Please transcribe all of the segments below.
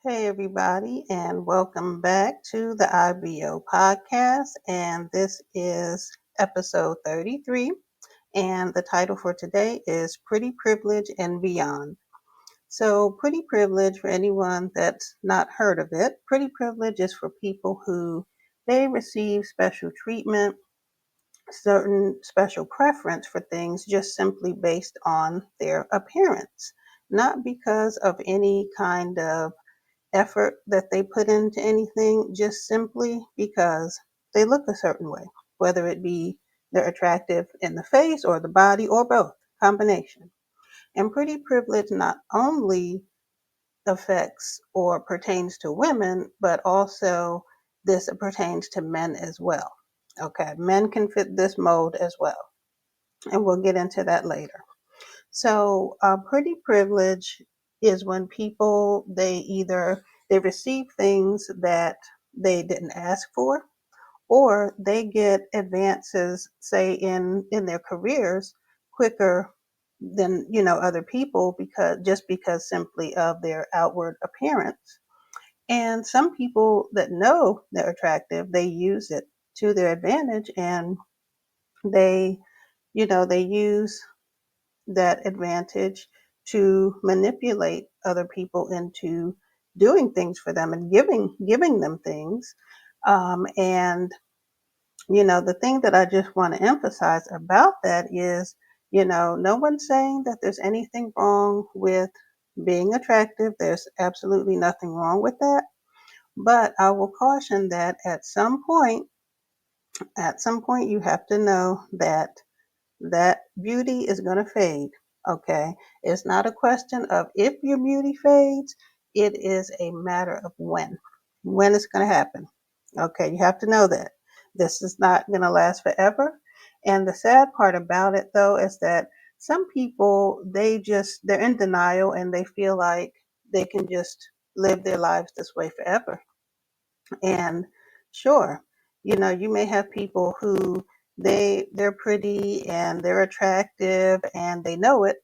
Hey, everybody, and welcome back to the IBO podcast. And this is episode 33. And the title for today is Pretty Privilege and Beyond. So, pretty privilege, for anyone that's not heard of it, pretty privilege is for people who they receive special treatment, certain special preference for things just simply based on their appearance, not because of any kind of effort that they put into anything, just simply because they look a certain way, whether it be they're attractive in the face or the body or both, combination. And pretty privilege not only affects or pertains to women, but also this pertains to men as well. Okay, men can fit this mold as well, and we'll get into that later. So, pretty privilege is when people they receive things that they didn't ask for, or they get advances, say in their careers, quicker than other people because simply of their outward appearance. And some people that know they're attractive, they use it to their advantage, and they they use that advantage to manipulate other people into doing things for them and giving them things. And the thing that I just want to emphasize about that is, no one's saying that there's anything wrong with being attractive. There's absolutely nothing wrong with that. But I will caution that at some point, you have to know that beauty is going to fade. Okay. It's not a question of if your beauty fades, it is a matter of when it's going to happen. Okay. You have to know that this is not going to last forever. And the sad part about it, though, is that some people, they're in denial and they feel like they can just live their lives this way forever. And sure, you may have people who they're pretty and they're attractive and they know it.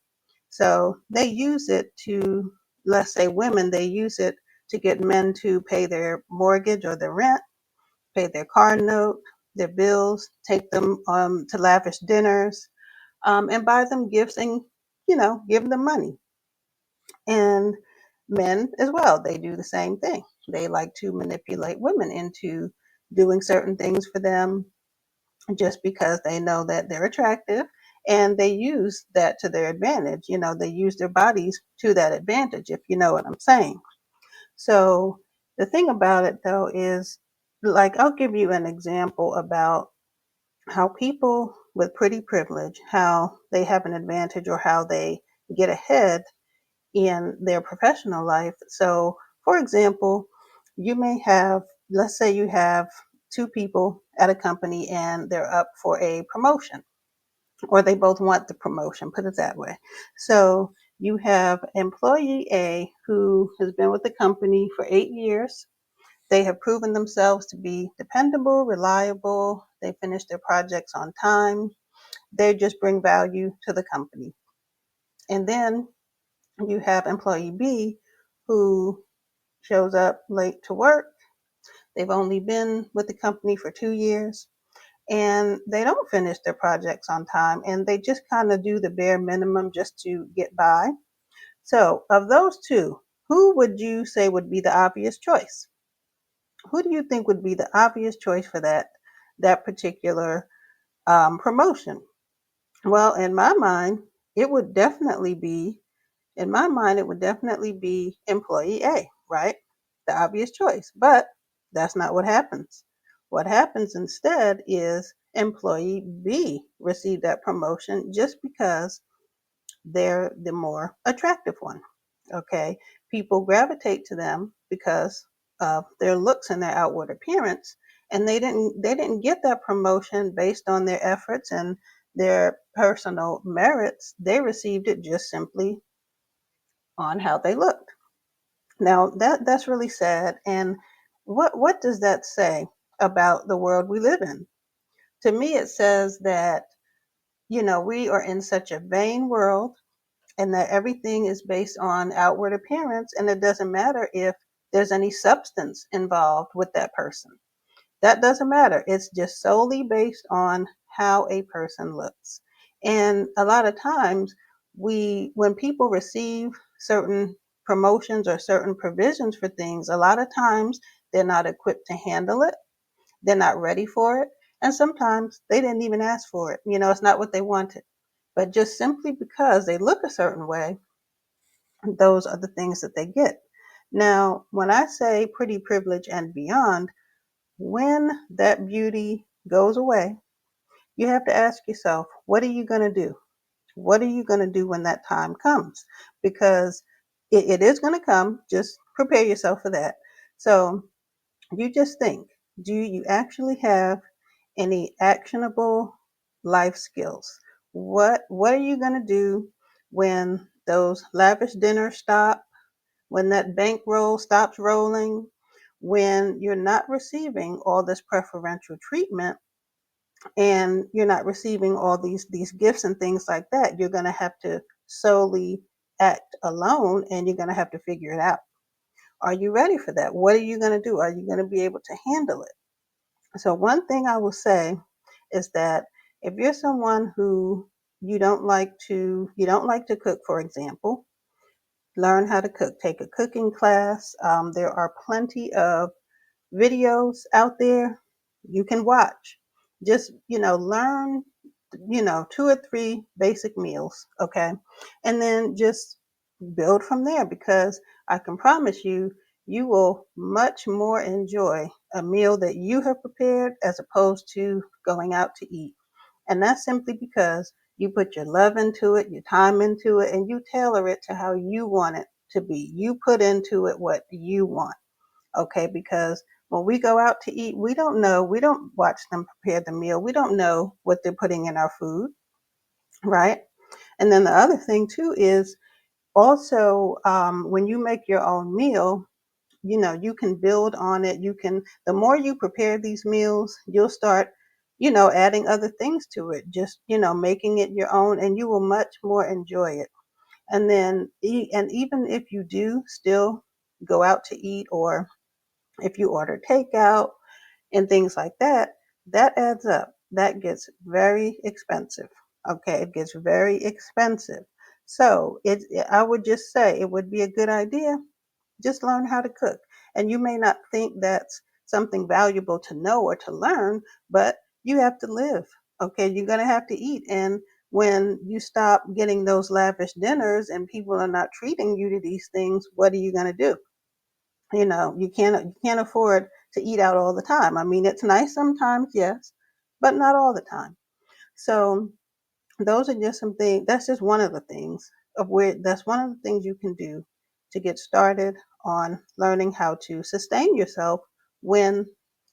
So they use it to, let's say women, they use it to get men to pay their mortgage or their rent, pay their car note, their bills, take them to lavish dinners, and buy them gifts and, give them money. And men as well, they do the same thing. They like to manipulate women into doing certain things for them just because they know that they're attractive, and they use that to their advantage. They use their bodies to that advantage, if you know what I'm saying. So the thing about it, though, is, like, I'll give you an example about how people with pretty privilege, how they have an advantage or how they get ahead in their professional life. So, for example, you may have, let's say you have two people at a company and they're up for a promotion, or they both want the promotion, put it that way. So, you have employee A who has been with the company for 8 years. They have proven themselves to be dependable, reliable. They finish their projects on time. They just bring value to the company. And then you have employee B who shows up late to work. They've only been with the company for 2 years and they don't finish their projects on time and they just kind of do the bare minimum just to get by. So, of those two, who would you say would be the obvious choice? Who do you think would be the obvious choice for that particular promotion? Well, it would definitely be in my mind, it would definitely be employee A, right? The obvious choice. But that's not what happens. What happens instead is employee B received that promotion just because they're the more attractive one. Okay. People gravitate to them because of their looks and their outward appearance. And they didn't get that promotion based on their efforts and their personal merits. They received it just simply on how they looked. Now that's really sad. And what does that say about the world we live in? To me, it says that we are in such a vain world, and that everything is based on outward appearance, and it doesn't matter if there's any substance involved with that person. That doesn't matter. It's just solely based on how a person looks. And a lot of times, when people receive certain promotions or certain provisions for things, a lot of times they're not equipped to handle it. They're not ready for it. And sometimes they didn't even ask for it. It's not what they wanted. But just simply because they look a certain way, those are the things that they get. Now, when I say pretty privilege and beyond, when that beauty goes away, you have to ask yourself, what are you going to do? What are you going to do when that time comes? Because it is going to come. Just prepare yourself for that. So you just think, do you actually have any actionable life skills? What are you going to do when those lavish dinners stop, when that bankroll stops rolling, when you're not receiving all this preferential treatment and you're not receiving all these gifts and things like that? You're going to have to solely act alone, and you're going to have to figure it out. Are you ready for that? What are you going to do? Are you going to be able to handle it? So one thing I will say is that if you're someone who you don't like to cook, for example, learn how to cook. Take a cooking class. There are plenty of videos out there you can watch. Just learn 2 or 3 basic meals, okay, and then just build from there, because I can promise you, you will much more enjoy a meal that you have prepared as opposed to going out to eat. And that's simply because you put your love into it, your time into it, and you tailor it to how you want it to be. You put into it what you want, okay? Because when we go out to eat, we don't know, we don't watch them prepare the meal. We don't know what they're putting in our food, right? And then the other thing too is also, when you make your own meal, you can build on it. The more you prepare these meals, you'll start, adding other things to it, just, making it your own, and you will much more enjoy it. And then, and even if you do still go out to eat, or if you order takeout and things like that, that adds up. That gets very expensive. Okay, it gets very expensive. So I would just say it would be a good idea, just learn how to cook. And you may not think that's something valuable to know or to learn, but you have to live. Okay, you're going to have to eat. And when you stop getting those lavish dinners and people are not treating you to these things, what are you going to do? You can't afford to eat out all the time. I mean, it's nice sometimes, yes, but not all the time. So those are just some things. That's just one of the things that's one of the things you can do to get started on learning how to sustain yourself when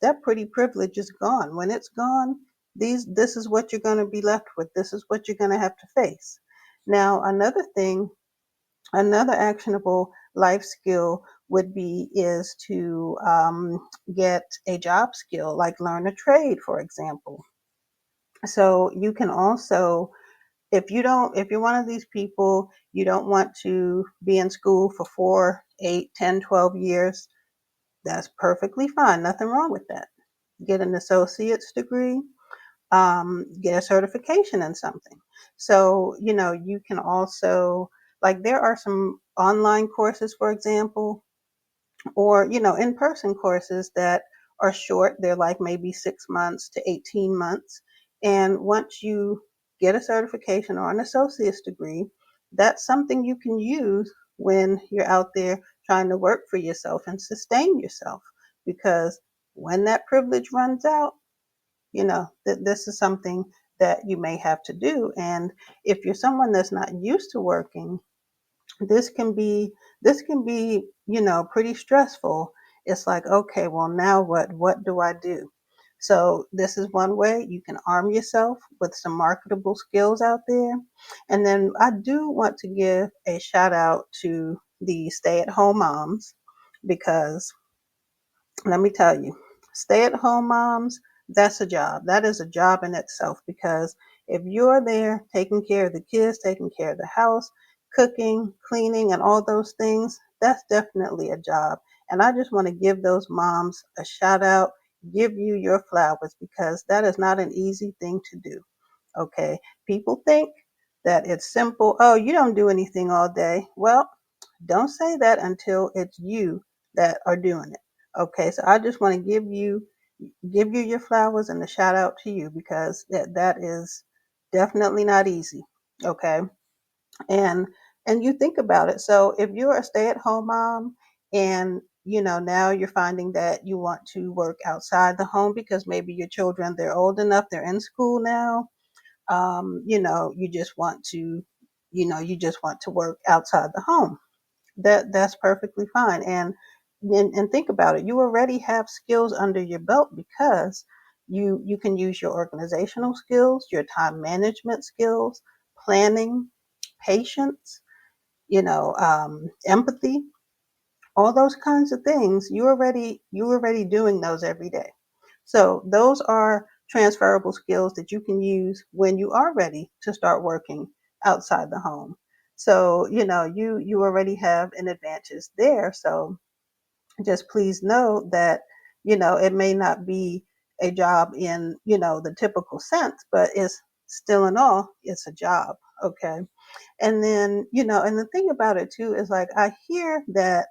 that pretty privilege is gone. When it's gone, this is what you're going to be left with. This is what you're going to have to face. Now, another actionable life skill would be is to get a job skill, like learn a trade, for example. So you can also, if you're one of these people, you don't want to be in school for 4, 8, 10, 12 years, that's perfectly fine. Nothing wrong with that. Get an associate's degree, get a certification in something. So, you can also, like, there are some online courses, for example, or in-person courses that are short. They're like maybe 6 months to 18 months, and once you get a certification or an associate's degree, that's something you can use when you're out there trying to work for yourself and sustain yourself, because when that privilege runs out, this is something that you may have to do. And if you're someone that's not used to working, this can be pretty stressful. It's like, okay, well, now what do I do? So this is one way you can arm yourself with some marketable skills out there. And then I do want to give a shout out to the stay-at-home moms, because let me tell you, stay-at-home moms, that's a job. That is a job in itself, because if you're there taking care of the kids, taking care of the house, cooking, cleaning, and all those things, that's definitely a job. And I just want to give those moms a shout out, give you your flowers, because that is not an easy thing to do. Okay. People think that it's simple. Oh, you don't do anything all day. Well, don't say that until it's you that are doing it. Okay. So I just want to give you your flowers and a shout out to you, because that is definitely not easy. Okay. And you think about it. So if you're a stay-at-home mom, and now you're finding that you want to work outside the home because maybe your children, they're old enough, they're in school now. You just want to work outside the home. That's perfectly fine. And think about it. You already have skills under your belt, because you can use your organizational skills, your time management skills, planning, patience, empathy, all those kinds of things. You already doing those every day. So those are transferable skills that you can use when you are ready to start working outside the home. So you already have an advantage there. So just please know that it may not be a job in the typical sense, but it's still in all, it's a job. Okay. And then and the thing about it too is, like, I hear that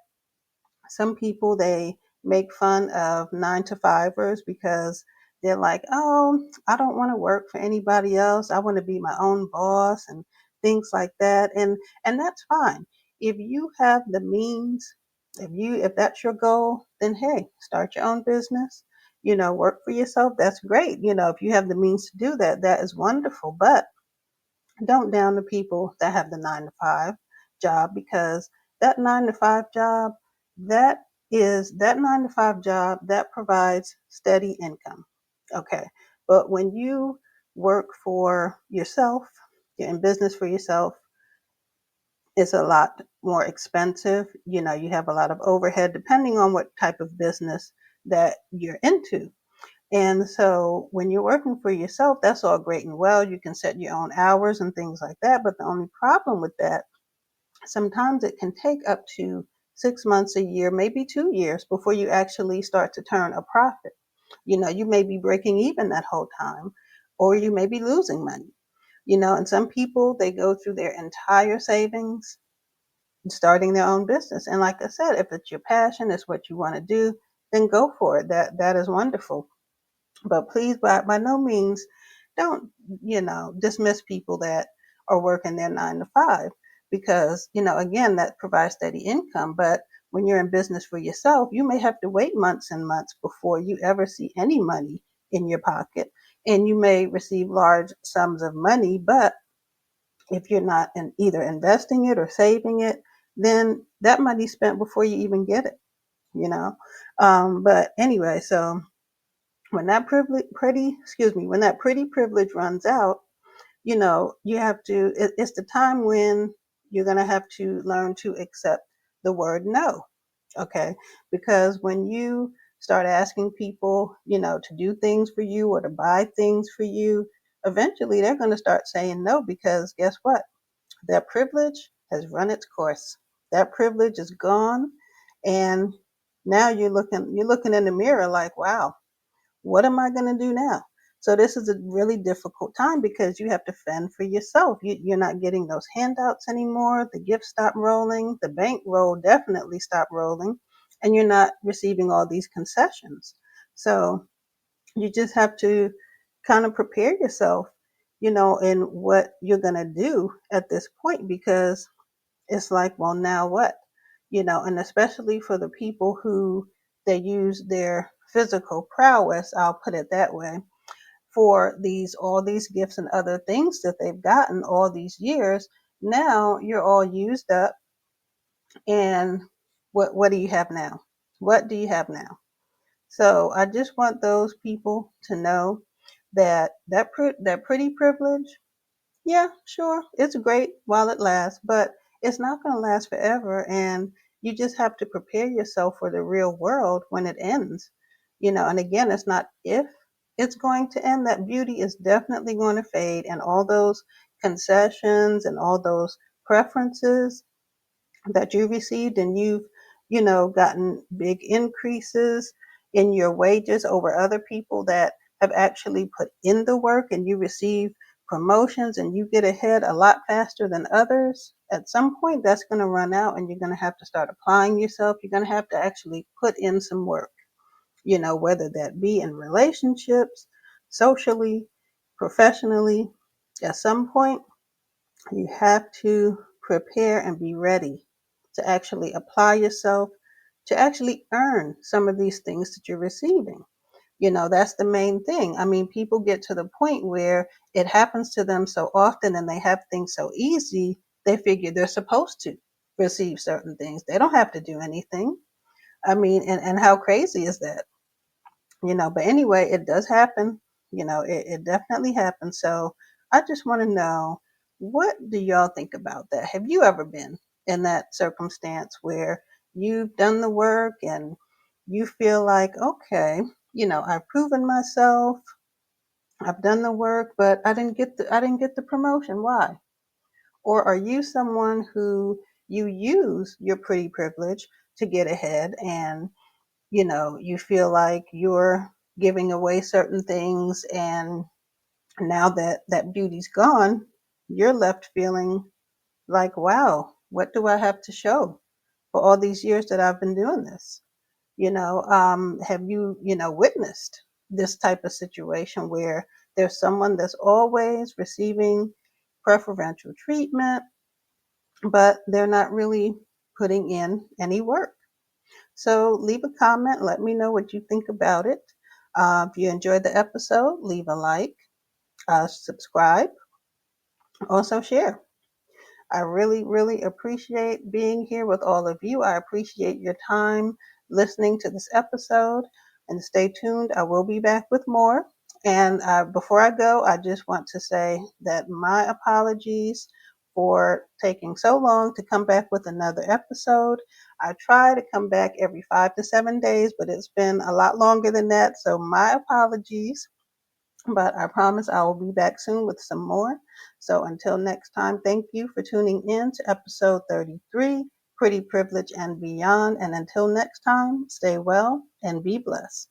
some people, they make fun of 9 to 5ers, because they're like, oh, I don't want to work for anybody else, I want to be my own boss, and things like that. And that's fine. If you have the means, if that's your goal, then hey, start your own business, work for yourself. That's great. If you have the means to do that, that is wonderful. But don't down the people that have the 9 to 5 job, because that 9 to 5 job, that 9 to 5 job that provides steady income. Okay. But when you work for yourself, you're in business for yourself, it's a lot more expensive. You have a lot of overhead depending on what type of business that you're into. And so when you're working for yourself, that's all great and well. You can set your own hours and things like that. But the only problem with that, sometimes it can take up to 6 months, a year, maybe 2 years before you actually start to turn a profit. You may be breaking even that whole time, or you may be losing money. And some people, they go through their entire savings starting their own business. And like I said, if it's your passion, it's what you want to do, then go for it. That is wonderful. But please, by no means, don't, dismiss people that are working their 9 to 5, because, again, that provides steady income. But when you're in business for yourself, you may have to wait months and months before you ever see any money in your pocket. And you may receive large sums of money, but if you're not either investing it or saving it, then that money's spent before you even get it, you know. But anyway, so when that when that pretty privilege runs out, you have to, it's the time when you're going to have to learn to accept the word no. Okay. Because when you start asking people, to do things for you or to buy things for you, eventually they're going to start saying no, because guess what? That privilege has run its course. That privilege is gone. And now you're looking in the mirror like, wow, what am I going to do now? So this is a really difficult time, because you have to fend for yourself. You're not getting those handouts anymore. The gifts stop rolling. The bankroll definitely stopped rolling. And you're not receiving all these concessions. So you just have to kind of prepare yourself, in what you're going to do at this point, because it's like, well, now what? And especially for the people who, they use their physical prowess, I'll put it that way, for all these gifts and other things that they've gotten all these years. Now you're all used up, and what do you have now? What do you have now? So I just want those people to know that that pretty privilege, yeah, sure. It's great while it lasts, but it's not going to last forever. And you just have to prepare yourself for the real world when it ends. And again, it's not if it's going to end. That beauty is definitely going to fade. And all those concessions and all those preferences that you received, and gotten big increases in your wages over other people that have actually put in the work, and you receive promotions and you get ahead a lot faster than others, at some point that's going to run out and you're going to have to start applying yourself. You're going to have to actually put in some work, whether that be in relationships, socially, professionally. At some point, you have to prepare and be ready to actually apply yourself, to actually earn some of these things that you're receiving. That's the main thing. I mean, people get to the point where it happens to them so often and they have things so easy, they figure they're supposed to receive certain things. They don't have to do anything. I mean, and how crazy is that? But anyway, it does happen. It definitely happens. So I just want to know, what do y'all think about that? Have you ever been in that circumstance where you've done the work and you feel like, okay, I've proven myself, I've done the work, but I didn't get the promotion. Why? Or are you someone who you use your pretty privilege to get ahead, and you feel like you're giving away certain things, and now that that beauty's gone, you're left feeling like, wow, what do I have to show for all these years that I've been doing this? Have you, witnessed this type of situation where there's someone that's always receiving preferential treatment, but they're not really putting in any work? So leave a comment. Let me know what you think about it. If you enjoyed the episode, leave a like, subscribe, also share. I really, really appreciate being here with all of you. I appreciate your time listening to this episode, and stay tuned. I will be back with more. And before I go, I just want to say that my apologies for taking so long to come back with another episode. I try to come back every 5 to 7 days, but it's been a lot longer than that. So my apologies. But I promise I will be back soon with some more. So until next time, thank you for tuning in to episode 33, Pretty Privilege and Beyond. And until next time, stay well and be blessed.